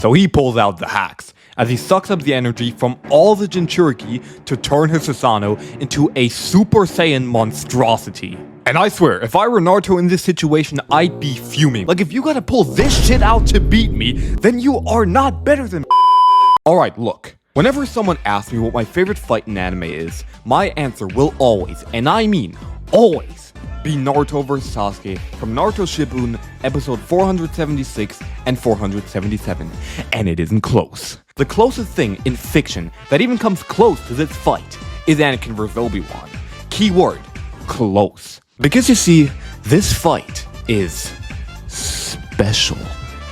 So he pulls out the hacks, as he sucks up the energy from all the Jinchuriki to turn his Susanoo into a Super Saiyan monstrosity. And I swear, if I were Naruto in this situation, I'd be fuming. Like, if you gotta pull this shit out to beat me, then you are not better than Alright, look. Whenever someone asks me what my favorite fight in anime is, my answer will always, and I mean always, be Naruto vs Sasuke from Naruto Shippuden episode 476 and 477. And it isn't close. The closest thing in fiction that even comes close to this fight is Anakin vs Obi-Wan. Keyword, close. Because you see, this fight is special.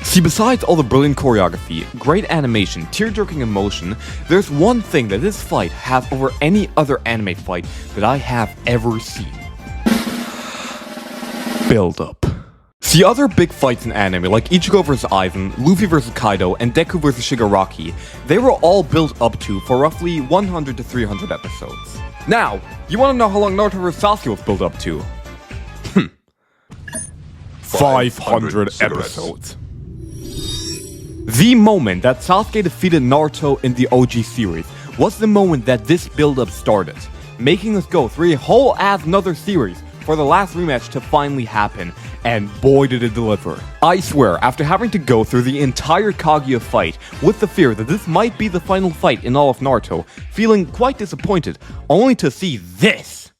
See, besides all the brilliant choreography, great animation, tear-jerking emotion, there's one thing that this fight has over any other anime fight that I have ever seen. Build up. See, other big fights in anime like Ichigo vs Aizen, Luffy vs Kaido, and Deku vs Shigaraki, they were all built up to for roughly 100 to 300 episodes. Now, you wanna know how long Naruto vs Sasuke was built up to? 500 episodes. The moment that Sasuke defeated Naruto in the OG series was the moment that this build-up started, making us go through a whole ass another series for the last rematch to finally happen, and boy did it deliver. I swear, after having to go through the entire Kaguya fight with the fear that this might be the final fight in all of Naruto, feeling quite disappointed, only to see this.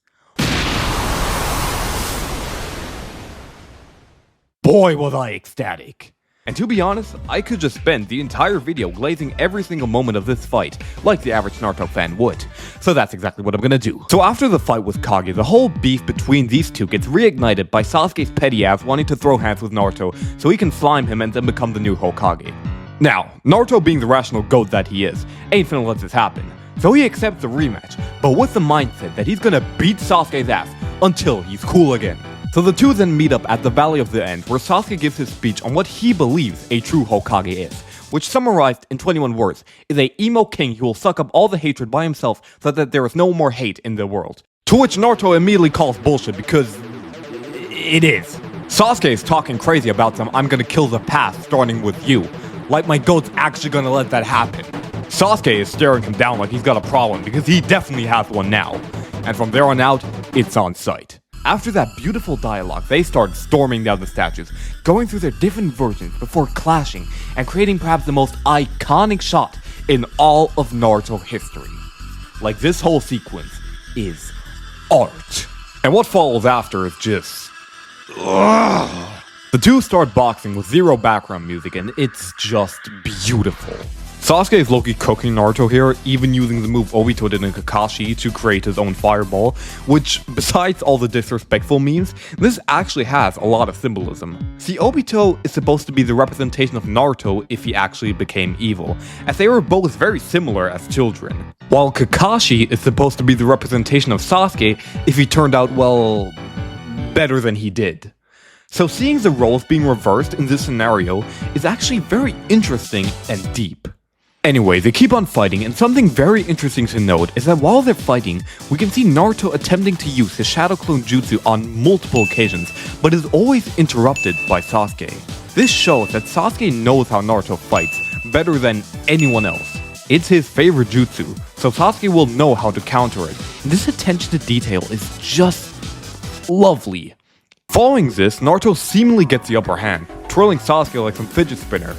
Boy was I ecstatic. And to be honest, I could just spend the entire video glazing every single moment of this fight, like the average Naruto fan would. So that's exactly what I'm gonna do. So after the fight with Kage, the whole beef between these two gets reignited by Sasuke's petty ass wanting to throw hands with Naruto so he can slime him and then become the new Hokage. Now, Naruto being the rational goat that he is, ain't finna let this happen. So he accepts the rematch, but with the mindset that he's gonna beat Sasuke's ass until he's cool again. So the two then meet up at the Valley of the End, where Sasuke gives his speech on what he believes a true Hokage is, which summarized in 21 words, is a emo king who will suck up all the hatred by himself so that there is no more hate in the world. To which Naruto immediately calls bullshit because it is. Sasuke is talking crazy about some "I'm gonna kill the past starting with you," like my goat's actually gonna let that happen. Sasuke is staring him down like he's got a problem because he definitely has one now, and from there on out, it's on sight. After that beautiful dialogue, they start storming down the statues, going through their different versions before clashing and creating perhaps the most iconic shot in all of Naruto history. Like, this whole sequence is art. And what follows after is just... The two start boxing with zero background music and it's just beautiful. Sasuke is low-key cooking Naruto here, even using the move Obito did in Kakashi to create his own fireball, which, besides all the disrespectful memes, this actually has a lot of symbolism. See, Obito is supposed to be the representation of Naruto if he actually became evil, as they were both very similar as children, while Kakashi is supposed to be the representation of Sasuke if he turned out, well, better than he did. So seeing the roles being reversed in this scenario is actually very interesting and deep. Anyway, they keep on fighting, and something very interesting to note is that while they're fighting, we can see Naruto attempting to use his Shadow Clone Jutsu on multiple occasions, but is always interrupted by Sasuke. This shows that Sasuke knows how Naruto fights better than anyone else. It's his favorite jutsu, so Sasuke will know how to counter it. This attention to detail is just lovely. Following this, Naruto seemingly gets the upper hand, twirling Sasuke like some fidget spinner.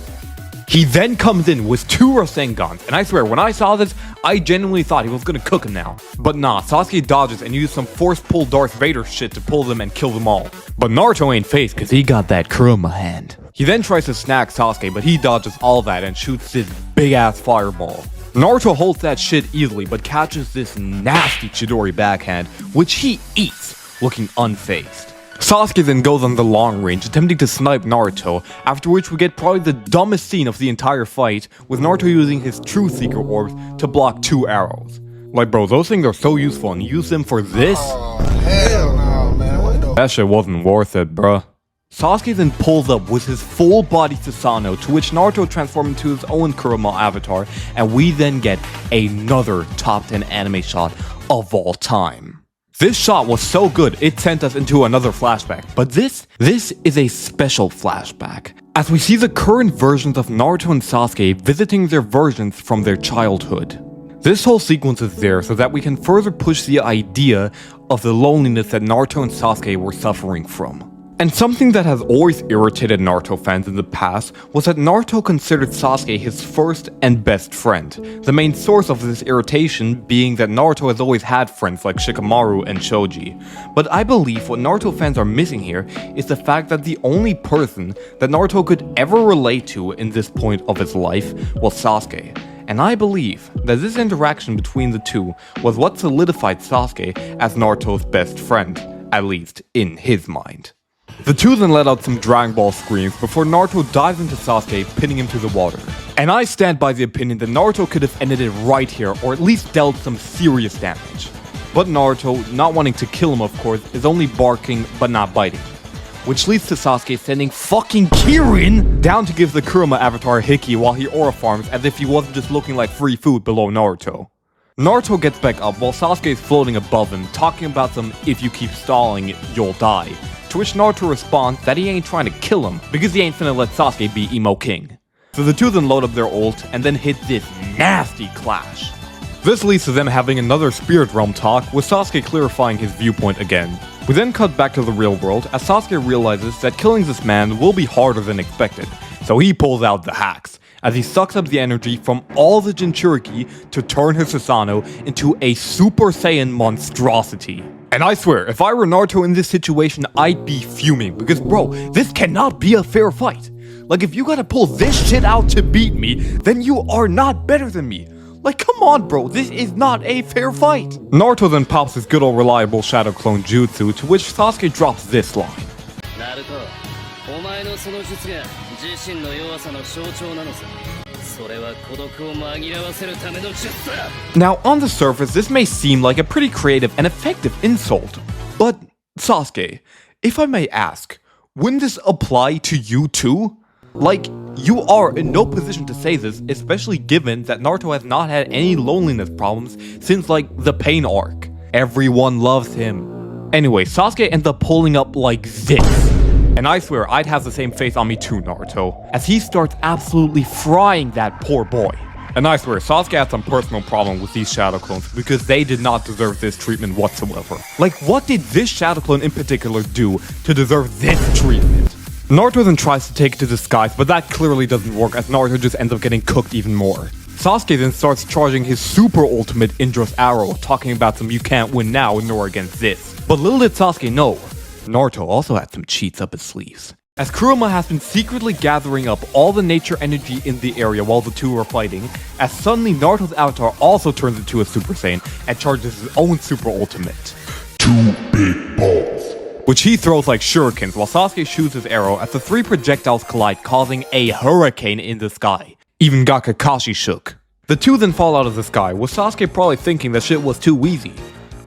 He then comes in with two Rasengans, and I swear, when I saw this, I genuinely thought he was gonna cook him now. But nah, Sasuke dodges and uses some force-pull Darth Vader shit to pull them and kill them all. But Naruto ain't phased cause he got that Kurama hand. He then tries to snag Sasuke, but he dodges all that and shoots this big-ass fireball. Naruto holds that shit easily, but catches this nasty Chidori backhand, which he eats, looking unfazed. Sasuke then goes on the long range, attempting to snipe Naruto, after which we get probably the dumbest scene of the entire fight, with Naruto using his true Seeker Orbs to block two arrows. Like, bro, those things are so useful, and you use them for this? Oh, hell no, man. What the... That shit wasn't worth it, bruh. Sasuke then pulls up with his full-body Susanoo, to which Naruto transforms into his own Kurama avatar, and we then get another top 10 anime shot of all time. This shot was so good, it sent us into another flashback, but this is a special flashback, as we see the current versions of Naruto and Sasuke visiting their versions from their childhood. This whole sequence is there so that we can further push the idea of the loneliness that Naruto and Sasuke were suffering from. And something that has always irritated Naruto fans in the past was that Naruto considered Sasuke his first and best friend, the main source of this irritation being that Naruto has always had friends like Shikamaru and Shoji. But I believe what Naruto fans are missing here is the fact that the only person that Naruto could ever relate to in this point of his life was Sasuke. And I believe that this interaction between the two was what solidified Sasuke as Naruto's best friend, at least in his mind. The two then let out some Dragon Ball screams before Naruto dives into Sasuke, pinning him to the water. And I stand by the opinion that Naruto could have ended it right here, or at least dealt some serious damage. But Naruto, not wanting to kill him of course, is only barking but not biting. Which leads to Sasuke sending fucking Kirin down to give the Kurama avatar Hiki while he aura farms as if he wasn't just looking like free food below Naruto. Naruto gets back up while Sasuke is floating above him, talking about some "if you keep stalling, you'll die." To which Naruto responds that he ain't trying to kill him, because he ain't finna let Sasuke be Emo King. So the two then load up their ult, and then hit this nasty clash. This leads to them having another Spirit Realm talk, with Sasuke clarifying his viewpoint again. We then cut back to the real world, as Sasuke realizes that killing this man will be harder than expected, so he pulls out the hacks, as he sucks up the energy from all the Jinchuriki to turn his Susanoo into a Super Saiyan monstrosity. And I swear, if I were Naruto in this situation, I'd be fuming, because bro, this cannot be a fair fight. Like, if you gotta pull this shit out to beat me, then you are not better than me. Like, come on bro, this is not a fair fight. Naruto then pops his good old reliable Shadow Clone Jutsu, to which Sasuke drops this line. Naruto, お前のその術が自身の弱さの象徴なのさ。それは孤独を紛らわせるための術だ。Now, on the surface, this may seem like a pretty creative and effective insult. But, Sasuke, if I may ask, wouldn't this apply to you too? Like, you are in no position to say this, especially given that Naruto has not had any loneliness problems since, like, the Pain arc. Everyone loves him. Anyway, Sasuke ends up pulling up like this. And I swear, I'd have the same face on me too, Naruto, as he starts absolutely frying that poor boy. And I swear, Sasuke had some personal problem with these Shadow Clones because they did not deserve this treatment whatsoever. Like, what did this Shadow Clone in particular do to deserve this treatment? Naruto then tries to take it to the skies, but that clearly doesn't work as Naruto just ends up getting cooked even more. Sasuke then starts charging his super ultimate Indra's arrow, talking about some "you can't win now nor against this." But little did Sasuke know, Naruto also had some cheats up his sleeves, as Kurama has been secretly gathering up all the nature energy in the area while the two are fighting, as suddenly Naruto's avatar also turns into a Super Saiyan and charges his own super ultimate. 2 big balls. Which he throws like shurikens while Sasuke shoots his arrow as the 3 projectiles collide, causing a hurricane in the sky. Even got Kakashi shook. The two then fall out of the sky, with Sasuke probably thinking that shit was too easy.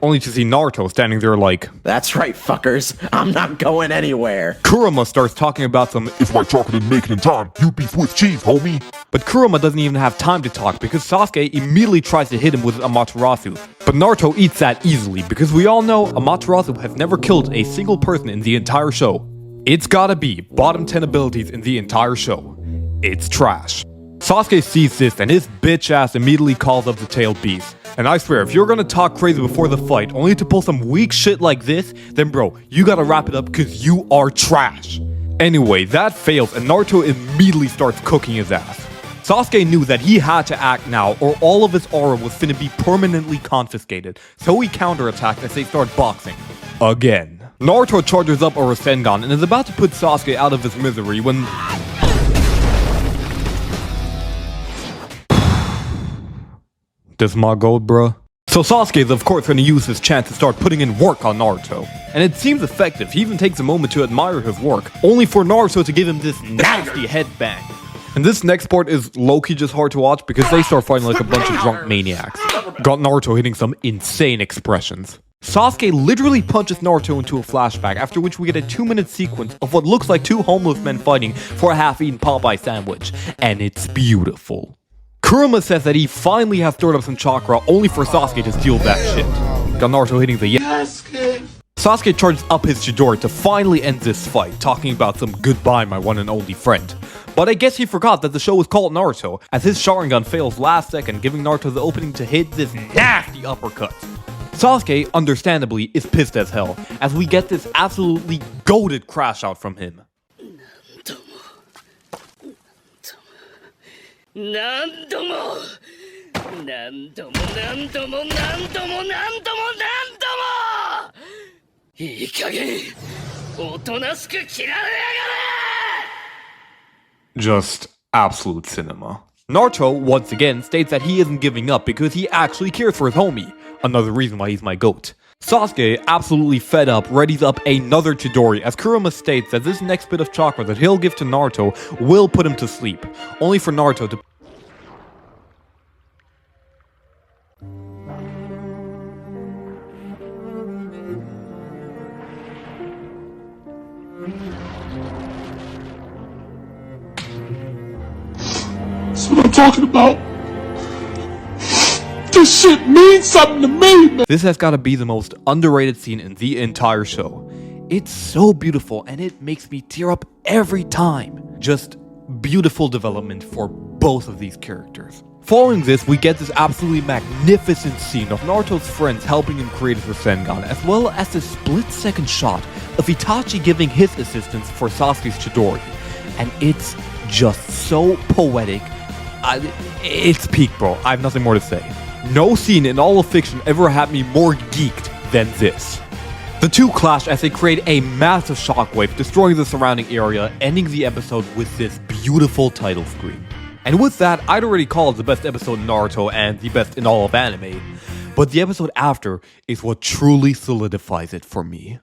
Only to see Naruto standing there like, "That's right, fuckers. I'm not going anywhere." Kurama starts talking about some If my chocolate ain't making in time, you beef with cheese, homie. But Kurama doesn't even have time to talk because Sasuke immediately tries to hit him with Amaterasu. But Naruto eats that easily because we all know Amaterasu has never killed a single person in the entire show. It's gotta be bottom 10 abilities in the entire show. It's trash. Sasuke sees this and his bitch ass immediately calls up the tailed beast. And I swear, if you're gonna talk crazy before the fight only to pull some weak shit like this, then bro, you gotta wrap it up cause you are trash. Anyway, that fails and Naruto immediately starts cooking his ass. Sasuke knew that he had to act now or all of his aura was finna be permanently confiscated, so he counterattacked as they start boxing. Again. Naruto charges up a Rasengan and is about to put Sasuke out of his misery when... This my gold, bruh? So Sasuke is of course going to use this chance to start putting in work on Naruto. And it seems effective. He even takes a moment to admire his work, only for Naruto to give him this nasty headbang. And this next part is low-key just hard to watch because they start fighting like a bunch of drunk maniacs. Got Naruto hitting some insane expressions. Sasuke literally punches Naruto into a flashback, after which we get a 2-minute sequence of what looks like 2 homeless men fighting for a half-eaten Popeye sandwich. And it's beautiful. Kurama says that he finally has stored up some chakra only for Sasuke to steal that shit. Got Naruto hitting the Sasuke. Sasuke charges up his Chidori to finally end this fight, talking about some goodbye my one and only friend. But I guess he forgot that the show is called Naruto, as his Sharingan fails last second, giving Naruto the opening to hit this nasty uppercut. Sasuke, understandably, is pissed as hell, as we get this absolutely goated crash out from him. Just absolute cinema. Naruto, once again, states that he isn't giving up because he actually cares for his homie. Another reason why he's my GOAT. Sasuke, absolutely fed up, readies up another Chidori as Kurama states that this next bit of chakra that he'll give to Naruto will put him to sleep, only for Naruto to... That's what I'm talking about. This shit means something to me, man. This has gotta be the most underrated scene in the entire show. It's so beautiful and it makes me tear up every time. Just beautiful development for both of these characters. Following this, we get this absolutely magnificent scene of Naruto's friends helping him create his Rasengan, as well as this split-second shot of Itachi giving his assistance for Sasuke's Chidori. And it's just so poetic. It's peak, bro. I have nothing more to say. No scene in all of fiction ever had me more geeked than this. The two clash as they create a massive shockwave, destroying the surrounding area, ending the episode with this beautiful title screen. And with that, I'd already call it the best episode in Naruto and the best in all of anime, but the episode after is what truly solidifies it for me.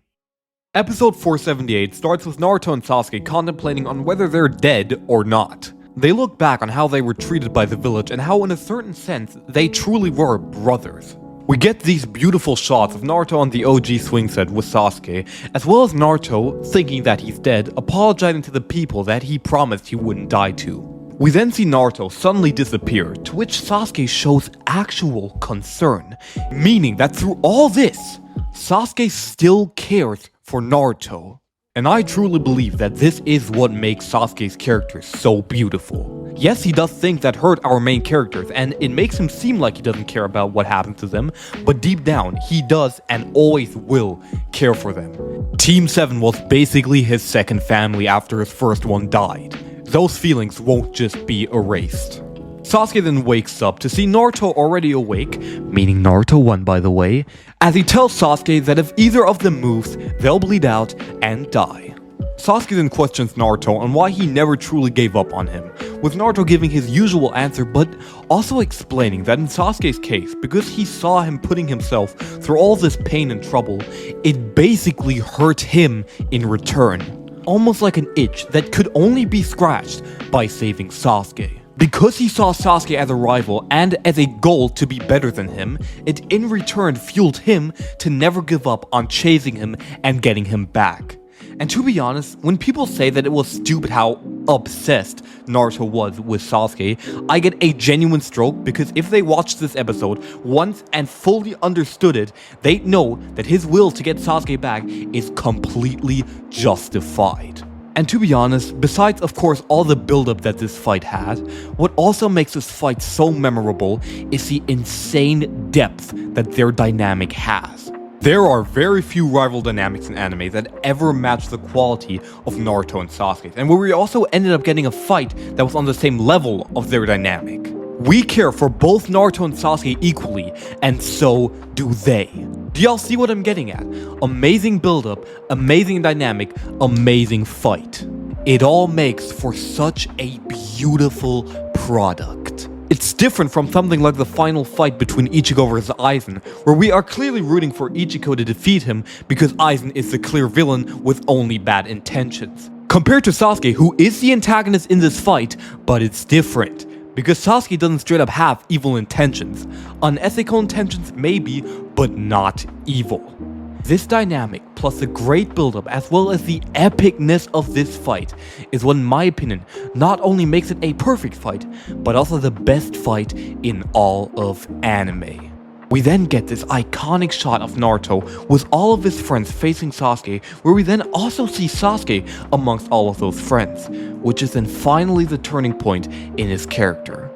Episode 478 starts with Naruto and Sasuke contemplating on whether they're dead or not. They look back on how they were treated by the village and how in a certain sense they truly were brothers. We get these beautiful shots of Naruto on the OG swing set with Sasuke, as well as Naruto, thinking that he's dead, apologizing to the people that he promised he wouldn't die to. We then see Naruto suddenly disappear, to which Sasuke shows actual concern, meaning that through all this, Sasuke still cares for Naruto. And I truly believe that this is what makes Sasuke's character so beautiful. Yes, he does things that hurt our main characters, and it makes him seem like he doesn't care about what happens to them, but deep down, he does and always will care for them. Team 7 was basically his second family after his first one died. Those feelings won't just be erased. Sasuke then wakes up to see Naruto already awake, meaning Naruto won by the way, as he tells Sasuke that if either of them moves, they'll bleed out and die. Sasuke then questions Naruto on why he never truly gave up on him, with Naruto giving his usual answer but also explaining that in Sasuke's case, because he saw him putting himself through all this pain and trouble, it basically hurt him in return. Almost like an itch that could only be scratched by saving Sasuke. Because he saw Sasuke as a rival and as a goal to be better than him, it in return fueled him to never give up on chasing him and getting him back. And to be honest, when people say that it was stupid how obsessed Naruto was with Sasuke, I get a genuine stroke because if they watched this episode once and fully understood it, they'd know that his will to get Sasuke back is completely justified. And to be honest, besides of course all the build-up that this fight had, what also makes this fight so memorable is the insane depth that their dynamic has. There are very few rival dynamics in anime that ever match the quality of Naruto and Sasuke, and where we also ended up getting a fight that was on the same level of their dynamic. We care for both Naruto and Sasuke equally, and so do they. Do y'all see what I'm getting at? Amazing build-up, amazing dynamic, amazing fight. It all makes for such a beautiful product. It's different from something like the final fight between Ichigo versus Aizen, where we are clearly rooting for Ichigo to defeat him because Aizen is the clear villain with only bad intentions. Compared to Sasuke, who is the antagonist in this fight, but it's different. Because Sasuke doesn't straight up have evil intentions. Unethical intentions maybe, but not evil. This dynamic, plus the great build-up as well as the epicness of this fight, is what in my opinion not only makes it a perfect fight, but also the best fight in all of anime. We then get this iconic shot of Naruto with all of his friends facing Sasuke, where we then also see Sasuke amongst all of those friends, which is then finally the turning point in his character.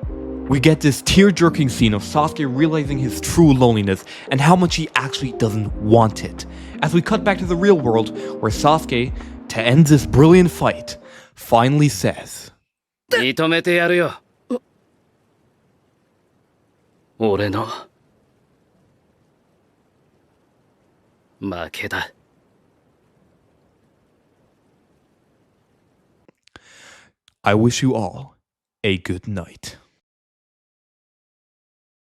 We get this tear-jerking scene of Sasuke realizing his true loneliness and how much he actually doesn't want it, as we cut back to the real world where Sasuke, to end this brilliant fight, finally says, 認めてやるよ。俺の負けだ。I wish you all a good night.